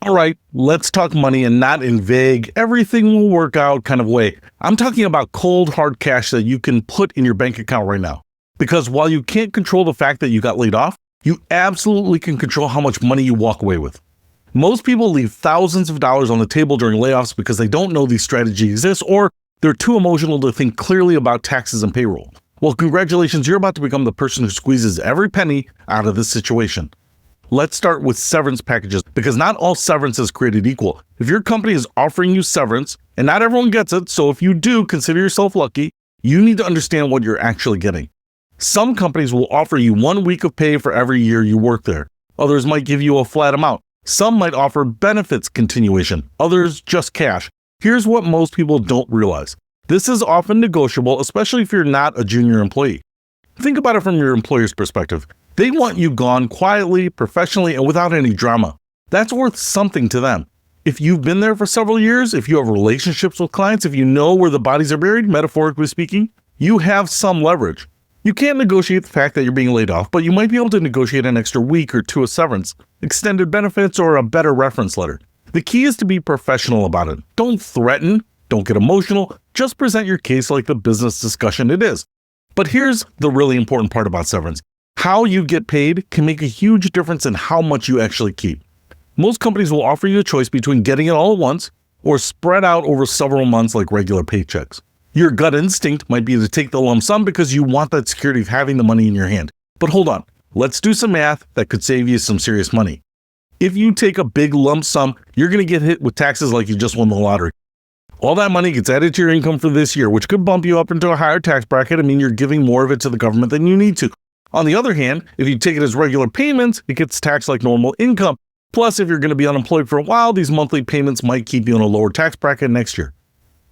All right, let's talk money, and not in vague, everything will work out kind of way. I'm talking about cold, hard cash that you can put in your bank account right now. Because while you can't control the fact that you got laid off, you absolutely can control how much money you walk away with. Most people leave thousands of dollars on the table during layoffs because they don't know these strategies exist, or they're too emotional to think clearly about taxes and payroll. Well, congratulations, you're about to become the person who squeezes every penny out of this situation. Let's start with severance packages, because not all severance is created equal. If your company is offering you severance, and not everyone gets it, so if you do, consider yourself lucky, you need to understand what you're actually getting. Some companies will offer you 1 week of pay for every year you work there. Others might give you a flat amount. Some might offer benefits continuation, others just cash. Here's what most people don't realize. This is often negotiable, especially if you're not a junior employee. Think about it from your employer's perspective. They want you gone quietly, professionally, and without any drama. That's worth something to them. If you've been there for several years, if you have relationships with clients, if you know where the bodies are buried, metaphorically speaking, you have some leverage. You can't negotiate the fact that you're being laid off, but you might be able to negotiate an extra week or two of severance, extended benefits, or a better reference letter. The key is to be professional about it. Don't threaten, don't get emotional, just present your case like the business discussion it is. But here's the really important part about severance. How you get paid can make a huge difference in how much you actually keep. Most companies will offer you a choice between getting it all at once or spread out over several months like regular paychecks. Your gut instinct might be to take the lump sum because you want that security of having the money in your hand. But hold on, let's do some math that could save you some serious money. If you take a big lump sum, you're going to get hit with taxes like you just won the lottery. All that money gets added to your income for this year, which could bump you up into a higher tax bracket and mean you're giving more of it to the government than you need to. On the other hand, if you take it as regular payments, it gets taxed like normal income. Plus, if you're going to be unemployed for a while, these monthly payments might keep you in a lower tax bracket next year.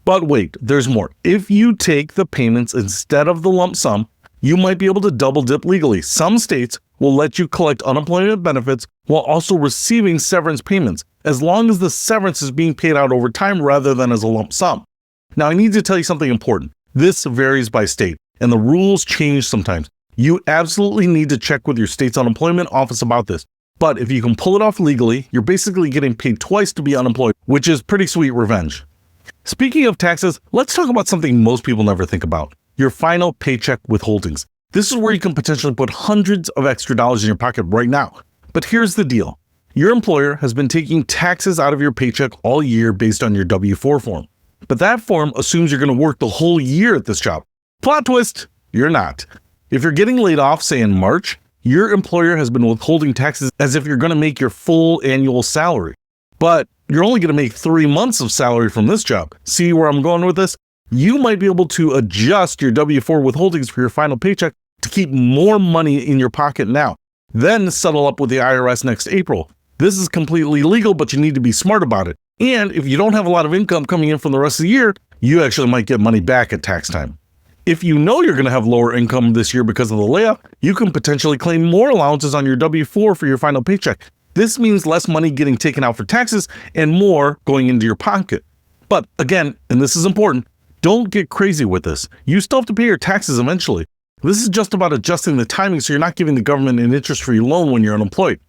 But wait, there's more. If you take the payments instead of the lump sum, you might be able to double dip legally. Some states will let you collect unemployment benefits while also receiving severance payments, as long as the severance is being paid out over time rather than as a lump sum. Now, I need to tell you something important. This varies by state, and the rules change sometimes. You absolutely need to check with your state's unemployment office about this. But if you can pull it off legally, you're basically getting paid twice to be unemployed, which is pretty sweet revenge. Speaking of taxes, let's talk about something most people never think about: your final paycheck withholdings. This is where you can potentially put hundreds of extra dollars in your pocket right now. But here's the deal. Your employer has been taking taxes out of your paycheck all year based on your W-4 form. But that form assumes you're going to work the whole year at this job. Plot twist, you're not. If you're getting laid off, say in March, your employer has been withholding taxes as if you're going to make your full annual salary. But you're only going to make 3 months of salary from this job. See where I'm going with this? You might be able to adjust your W-4 withholdings for your final paycheck to keep more money in your pocket now, then settle up with the IRS next April. This is completely legal, but you need to be smart about it. And if you don't have a lot of income coming in from the rest of the year, you actually might get money back at tax time. If you know you're going to have lower income this year because of the layoff, you can potentially claim more allowances on your W-4 for your final paycheck. This means less money getting taken out for taxes and more going into your pocket. But again, and this is important, don't get crazy with this. You still have to pay your taxes eventually. This is just about adjusting the timing so you're not giving the government an interest-free loan when you're unemployed.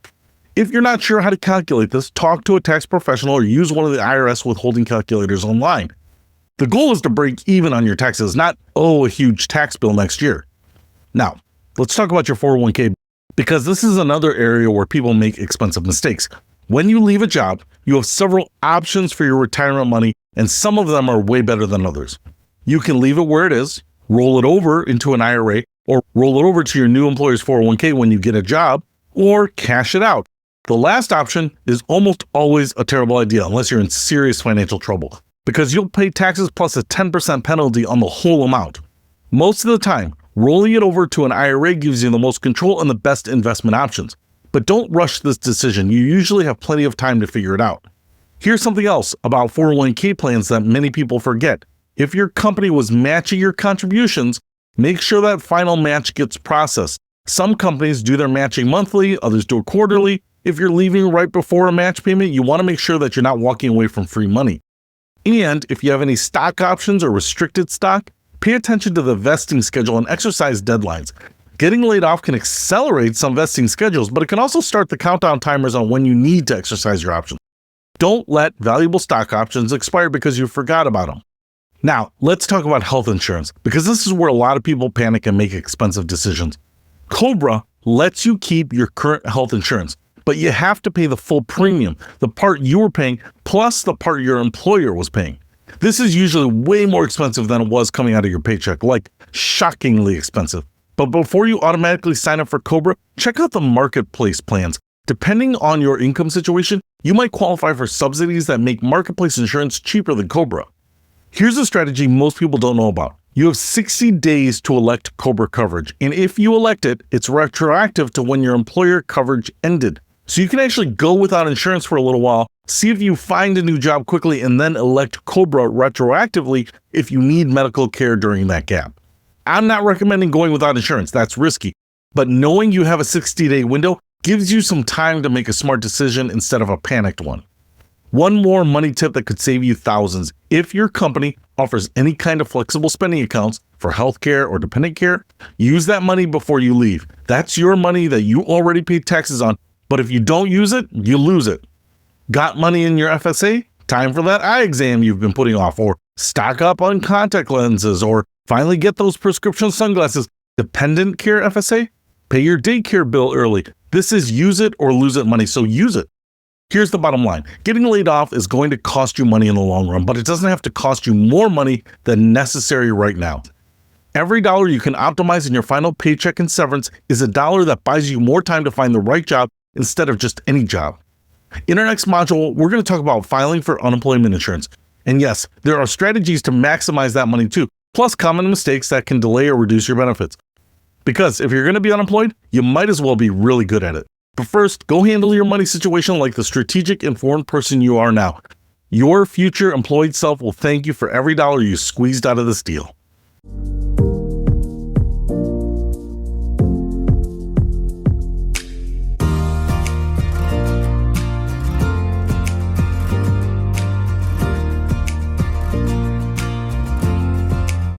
If you're not sure how to calculate this, talk to a tax professional or use one of the IRS withholding calculators online. The goal is to break even on your taxes, not owe a huge tax bill next year. Now, let's talk about your 401k, because this is another area where people make expensive mistakes. When you leave a job, you have several options for your retirement money, and some of them are way better than others. You can leave it where it is, roll it over into an IRA, or roll it over to your new employer's 401k when you get a job, or cash it out. The last option is almost always a terrible idea unless you're in serious financial trouble, because you'll pay taxes plus a 10% penalty on the whole amount. Most of the time, rolling it over to an IRA gives you the most control and the best investment options. But don't rush this decision. You usually have plenty of time to figure it out. Here's something else about 401k plans that many people forget. If your company was matching your contributions, make sure that final match gets processed. Some companies do their matching monthly, others do it quarterly. If you're leaving right before a match payment, you want to make sure that you're not walking away from free money. And if you have any stock options or restricted stock, pay attention to the vesting schedule and exercise deadlines. Getting laid off can accelerate some vesting schedules, but it can also start the countdown timers on when you need to exercise your options. Don't let valuable stock options expire because you forgot about them. Now, let's talk about health insurance, because this is where a lot of people panic and make expensive decisions. COBRA lets you keep your current health insurance, but you have to pay the full premium, the part you were paying, plus the part your employer was paying. This is usually way more expensive than it was coming out of your paycheck, like shockingly expensive. But before you automatically sign up for COBRA, check out the marketplace plans. Depending on your income situation, you might qualify for subsidies that make marketplace insurance cheaper than COBRA. Here's a strategy most people don't know about. You have 60 days to elect COBRA coverage, and if you elect it, it's retroactive to when your employer coverage ended. So you can actually go without insurance for a little while, see if you find a new job quickly, and then elect COBRA retroactively if you need medical care during that gap. I'm not recommending going without insurance, that's risky, but knowing you have a 60-day window gives you some time to make a smart decision instead of a panicked one. One more money tip that could save you thousands. If your company offers any kind of flexible spending accounts for healthcare or dependent care, use that money before you leave. That's your money that you already paid taxes on, but if you don't use it, you lose it. Got money in your FSA? Time for that eye exam you've been putting off, or stock up on contact lenses, or finally get those prescription sunglasses. Dependent care FSA? Pay your daycare bill early. This is use it or lose it money, so use it. Here's the bottom line. Getting laid off is going to cost you money in the long run, but it doesn't have to cost you more money than necessary right now. Every dollar you can optimize in your final paycheck and severance is a dollar that buys you more time to find the right job instead of just any job. In our next module, we're going to talk about filing for unemployment insurance. And yes, there are strategies to maximize that money too, plus common mistakes that can delay or reduce your benefits. Because if you're going to be unemployed, you might as well be really good at it. But first, go handle your money situation like the strategic, informed person you are now. Your future employed self will thank you for every dollar you squeezed out of this deal.